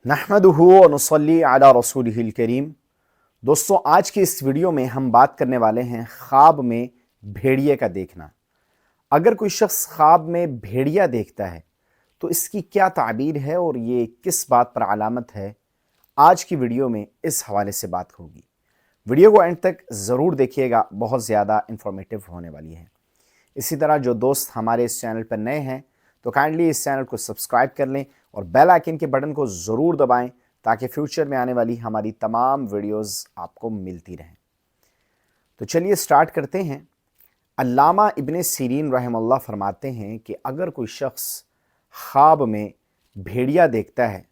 नहमदुहु व नुसल्ली अला रसूलिहिल करीम। दोस्तों, आज की इस वीडियो में हम बात करने वाले हैं ख्वाब में भेड़िए का देखना। अगर कोई शख्स ख्वाब में भेड़िया देखता है तो इसकी क्या ताबीर है और ये किस बात पर अलामत है, आज की वीडियो में इस हवाले से बात होगी। वीडियो को एंड तक ज़रूर देखिएगा, बहुत ज़्यादा इंफॉर्मेटिव होने वाली है। इसी तरह जो दोस्त हमारे इस चैनल पर नए हैं तो काइंडली इस चैनल को सब्सक्राइब कर लें और बेल आइकन के बटन को ज़रूर दबाएं ताकि फ्यूचर में आने वाली हमारी तमाम वीडियोस आपको मिलती रहें। तो चलिए स्टार्ट करते हैं। अल्लामा इब्ने सीरीन रहमतुल्लाह फरमाते हैं कि अगर कोई शख्स ख्वाब में भेड़िया देखता है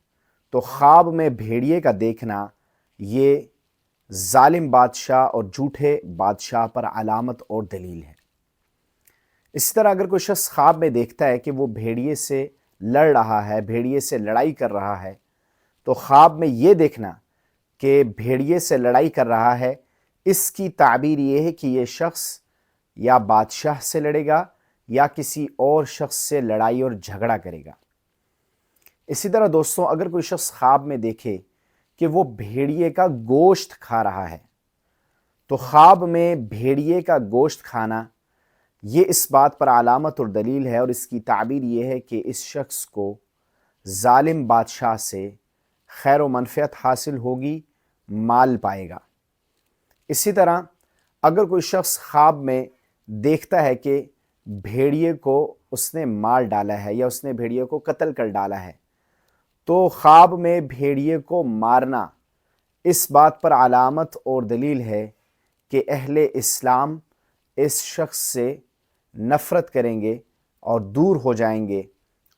तो ख्वाब में भेड़िए का देखना ये जालिम बादशाह और झूठे बादशाह पर अलामत और दलील है। इसी तरह अगर कोई शख्स ख्वाब में देखता है कि वो भेड़िए से लड़ रहा है, भेड़िए से लड़ाई कर रहा है, तो ख्वाब में ये देखना कि भेड़िए से लड़ाई कर रहा है, इसकी ताबीर ये है कि ये शख्स या बादशाह से लड़ेगा या किसी और शख्स से लड़ाई और झगड़ा करेगा। इसी तरह दोस्तों, अगर कोई शख्स ख्वाब में देखे कि वो भेड़िए का गोश्त खा रहा है, तो ख्वाब में भेड़िए का गोश्त खाना ये इस बात पर अलामत और दलील है और इसकी ताबीर ये है कि इस शख्स को जालिम बादशाह से खैर व मनफ़ियत हासिल होगी, माल पाएगा। इसी तरह अगर कोई शख्स ख्वाब में देखता है कि भेड़िए को उसने मार डाला है या उसने भेड़िए को कत्ल कर डाला है, तो ख्वाब में भेड़िए को मारना इस बात पर अलामत और दलील है कि अहले इस्लाम इस शख्स से नफ़रत करेंगे और दूर हो जाएंगे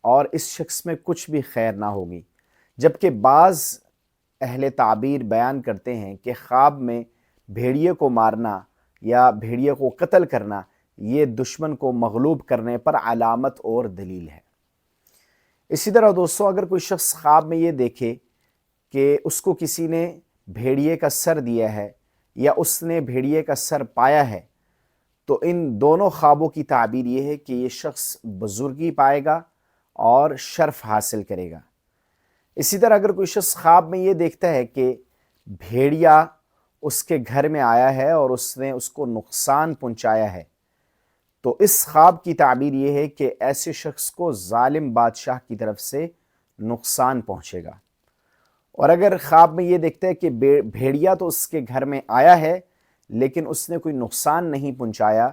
और इस शख्स में कुछ भी खैर ना होगी। जबकि बाज़ अहले ताबीर बयान करते हैं कि ख्वाब में भेड़िए को मारना या भेड़िए को कत्ल करना ये दुश्मन को मगलूब करने पर अलामत और दलील है। इसी तरह दोस्तों, अगर कोई शख्स ख्वाब में ये देखे कि उसको किसी ने भेड़िए का सर दिया है या उसने भेड़िए का सर पाया है, तो इन दोनों ख्वाबों की ताबीर ये है कि ये शख्स बुजुर्गी पाएगा और शर्फ हासिल करेगा। इसी तरह अगर कोई शख्स ख्वाब में ये देखता है कि भेड़िया उसके घर में आया है और उसने उसको नुकसान पहुंचाया है, तो इस ख्वाब की ताबीर ये है कि ऐसे शख्स को जालिम बादशाह की तरफ से नुकसान पहुंचेगा। और अगर ख्वाब में ये देखता है कि भेड़िया तो उसके घर में आया है लेकिन उसने कोई नुकसान नहीं पहुंचाया,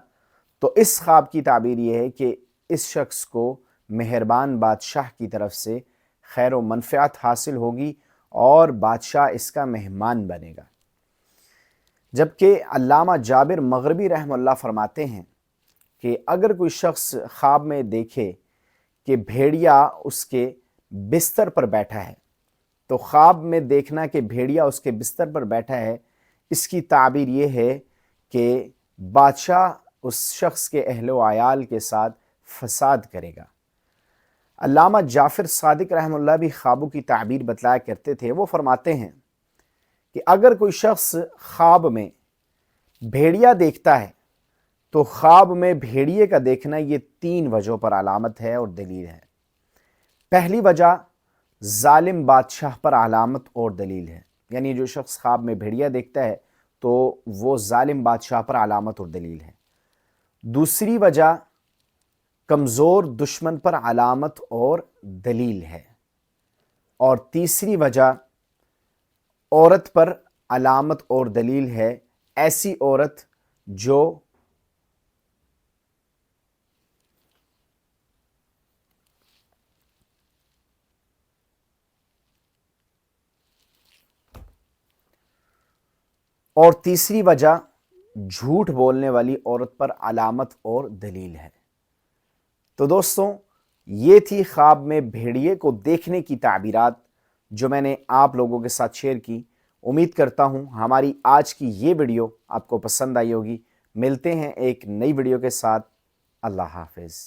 तो इस ख्वाब की ताबीर ये है कि इस शख्स को मेहरबान बादशाह की तरफ से खैर व मनफ़ियत हासिल होगी और बादशाह इसका मेहमान बनेगा। जबकि अल्लामा जाबिर मग़रिबी रहमतुल्लाह फरमाते हैं कि अगर कोई शख्स ख्वाब में देखे कि भेड़िया उसके बिस्तर पर बैठा है, तो ख्वाब में देखना कि भेड़िया उसके बिस्तर पर बैठा है, इसकी ताबीर ये है कि बादशाह उस शख्स के अहलो आयाल के साथ फसाद करेगा। अल्लामा जाफ़िर सादिक रहमतुल्लाह भी ख्वाबों की ताबीर बतलाया करते थे। वो फरमाते हैं कि अगर कोई शख्स ख्वाब में भेड़िया देखता है तो ख्वाब में भेड़िए का देखना ये 3 वजहों पर अलामत है और दलील है। पहली वजह जालिम बादशाह पर अलामत और दलील है, यानी जो शख्स ख्वाब में भेड़िया देखता है तो वो जालिम बादशाह पर अलामत और दलील है। दूसरी वजह कमज़ोर दुश्मन पर अलामत और दलील है। और तीसरी वजह औरत पर अलामत और दलील है, ऐसी औरत जो और तीसरी वजह झूठ बोलने वाली औरत पर अलामत और दलील है। तो दोस्तों, ये थी ख्वाब में भेड़िए को देखने की ताबीरात जो मैंने आप लोगों के साथ शेयर की। उम्मीद करता हूँ हमारी आज की ये वीडियो आपको पसंद आई होगी। मिलते हैं एक नई वीडियो के साथ। अल्लाह हाफ़िज़।